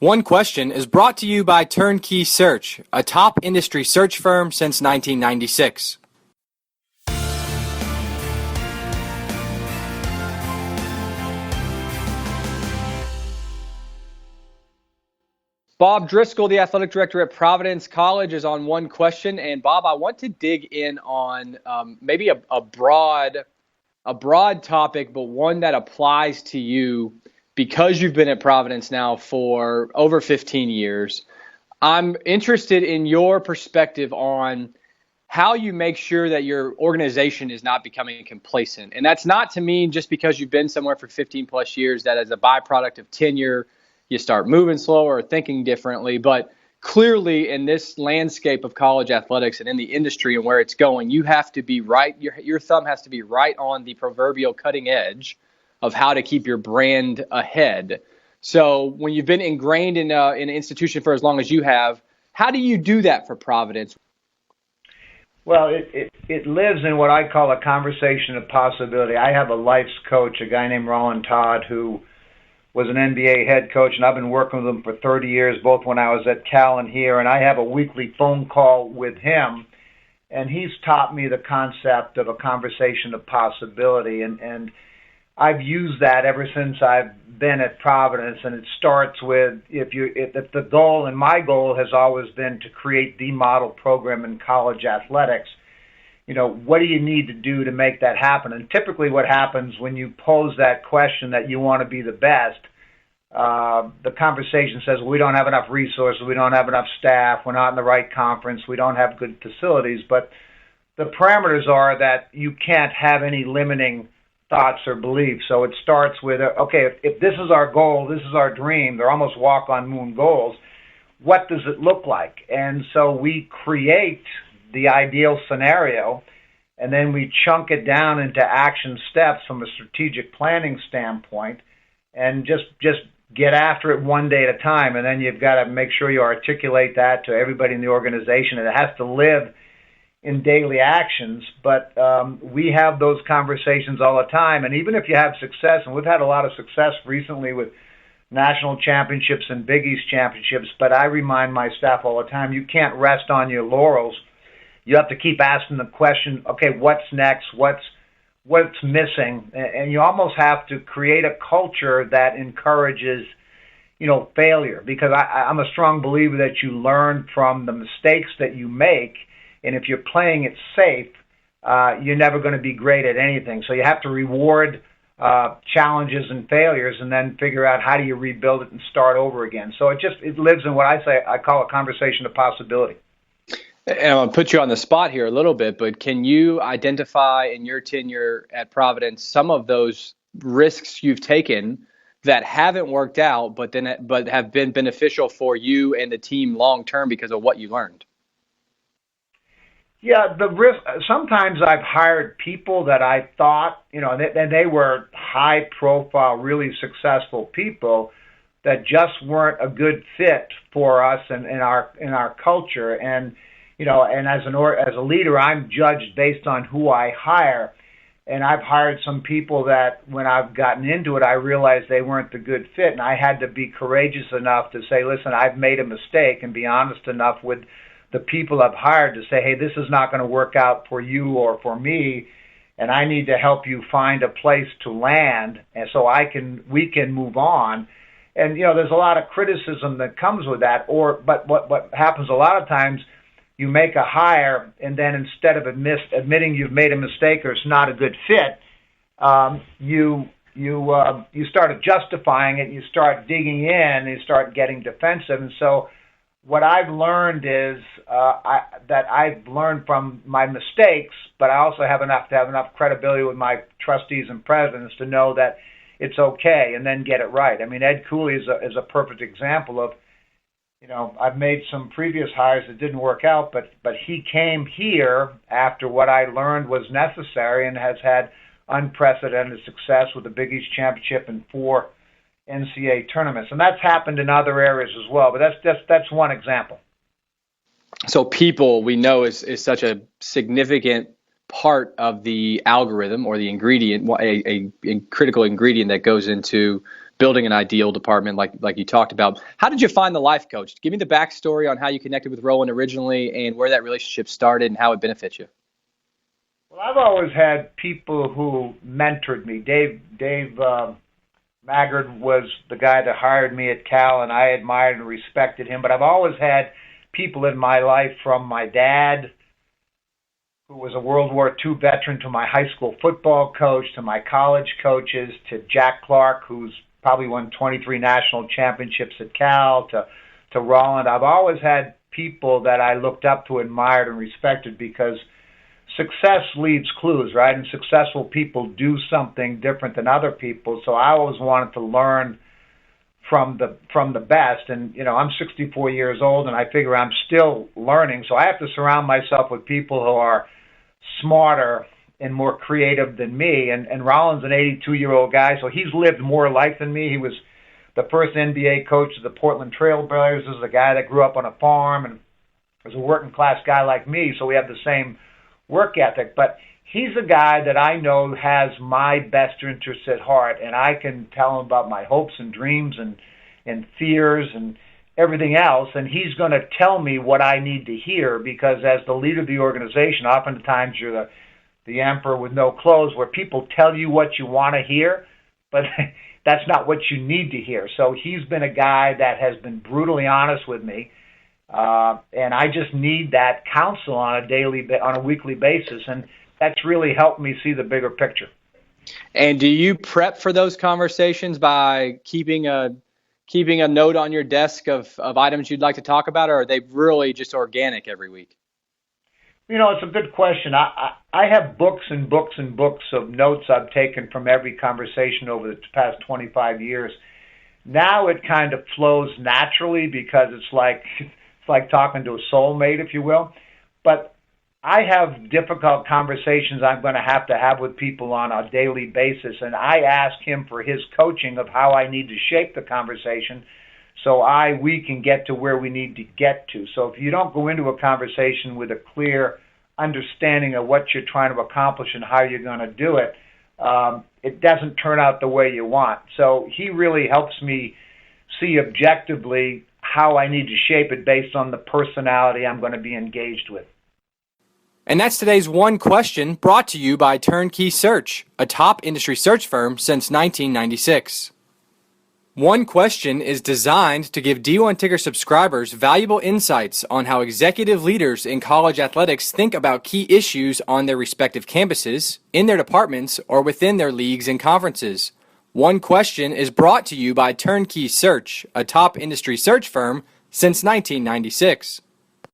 One Question is brought to you by Turnkey Search, a top industry search firm since 1996. Bob Driscoll, the athletic director at Providence College, is on One Question. And Bob, I want to dig in on maybe a broad topic, but one that applies to you because you've been at Providence now for over 15 years. I'm interested in your perspective on how you make sure that your organization is not becoming complacent. And that's not to mean just because you've been somewhere for 15 plus years that as a byproduct of tenure, you start moving slower or thinking differently. But clearly in this landscape of college athletics and in the industry and where it's going, you have to be right. Your thumb has to be right on the proverbial cutting edge of how to keep your brand ahead. So when you've been ingrained in an institution for as long as you have, how do you do that for Providence? Well, it lives in what I call a conversation of possibility. I have a life's coach, a guy named Rolland Todd, who was an NBA head coach, and I've been working with him for 30 years, both when I was at Cal and here, and I have a weekly phone call with him, and he's taught me the concept of a conversation of possibility, and I've used that ever since I've been at Providence, and it starts with if the goal, and my goal has always been to create the model program in college athletics. You know, what do you need to do to make that happen? And typically what happens when you pose that question that you want to be the best, the conversation says, well, we don't have enough resources, we don't have enough staff, we're not in the right conference, we don't have good facilities. But the parameters are that you can't have any limiting thoughts or beliefs. So it starts with, okay, if this is our goal, this is our dream, they're almost walk-on-moon goals, what does it look like? And so we create the ideal scenario, and then we chunk it down into action steps from a strategic planning standpoint, and just get after it one day at a time. And then you've got to make sure you articulate that to everybody in the organization, and it has to live in daily actions. But we have those conversations all the time, and even if you have success, and we've had a lot of success recently with national championships and Big East championships, but I remind my staff all the time, you can't rest on your laurels. You have to keep asking the question, okay, what's next? What's missing? And you almost have to create a culture that encourages, failure, because I'm a strong believer that you learn from the mistakes that you make. And if you're playing it safe, you're never going to be great at anything. So you have to reward challenges and failures, and then figure out how do you rebuild it and start over again. So it lives in what I call a conversation of possibility. And I'm going to put you on the spot here a little bit, but can you identify in your tenure at Providence some of those risks you've taken that haven't worked out, but have been beneficial for you and the team long term because of what you learned? Yeah, the risk. Sometimes I've hired people that I thought, they were high profile, really successful people that just weren't a good fit for us and in our culture. And and as a leader, I'm judged based on who I hire. And I've hired some people that when I've gotten into it, I realized they weren't the good fit. And I had to be courageous enough to say, listen, I've made a mistake, and be honest enough with the people I've hired to say, hey, this is not going to work out for you or for me, and I need to help you find a place to land, and so we can move on. And there's a lot of criticism that comes with that. But what happens a lot of times, you make a hire, and then instead of admitting you've made a mistake or it's not a good fit, you start justifying it, you start digging in, and you start getting defensive. And so what I've learned is that I've learned from my mistakes, but I also have enough credibility with my trustees and presidents to know that it's okay, and then get it right. I mean, Ed Cooley is a perfect example of, I've made some previous hires that didn't work out, but he came here after what I learned was necessary, and has had unprecedented success with the Big East championship and 4 NCAA tournaments. And that's happened in other areas as well, but that's one example. So people, we know, is such a significant part of the algorithm or the ingredient, a critical ingredient that goes into building an ideal department like you talked about. How did you find the life coach? Give me the backstory on how you connected with Rolland originally and where that relationship started and how it benefits you. Well, I've always had people who mentored me. Dave Maggard was the guy that hired me at Cal, and I admired and respected him. But I've always had people in my life, from my dad, who was a World War II veteran, to my high school football coach, to my college coaches, to Jack Clark, who's probably won 23 national championships at Cal, to Rolland. I've always had people that I looked up to, admired, and respected, because success leaves clues, right? And successful people do something different than other people. So I always wanted to learn from the best. And, you know, I'm 64 years old, and I figure I'm still learning. So I have to surround myself with people who are smarter and more creative than me. And Rolland's an 82-year-old guy, so he's lived more life than me. He was the first NBA coach of the Portland Trail Blazers. This is a guy that grew up on a farm and was a working-class guy like me, so we have the same work ethic. But he's a guy that I know has my best interests at heart, and I can tell him about my hopes and dreams and fears and everything else, and he's going to tell me what I need to hear, because as the leader of the organization, oftentimes you're the emperor with no clothes, where people tell you what you want to hear, but that's not what you need to hear. So he's been a guy that has been brutally honest with me, and I just need that counsel on a weekly basis, and that's really helped me see the bigger picture. And do you prep for those conversations by keeping a note on your desk of items you'd like to talk about, or are they really just organic every week? You know, it's a good question. I have books and books and books of notes I've taken from every conversation over the past 25 years. Now it kind of flows naturally, because it's like talking to a soulmate, if you will. But I have difficult conversations I'm going to have with people on a daily basis, and I ask him for his coaching of how I need to shape the conversation so we can get to where we need to get to. So if you don't go into a conversation with a clear understanding of what you're trying to accomplish and how you're going to do it, it doesn't turn out the way you want. So he really helps me see objectively how I need to shape it based on the personality I'm going to be engaged with. And that's today's One Question, brought to you by Turnkey Search, a top industry search firm since 1996. One Question is designed to give D1 Ticker subscribers valuable insights on how executive leaders in college athletics think about key issues on their respective campuses, in their departments, or within their leagues and conferences. One Question is brought to you by Turnkey Search, a top industry search firm since 1996.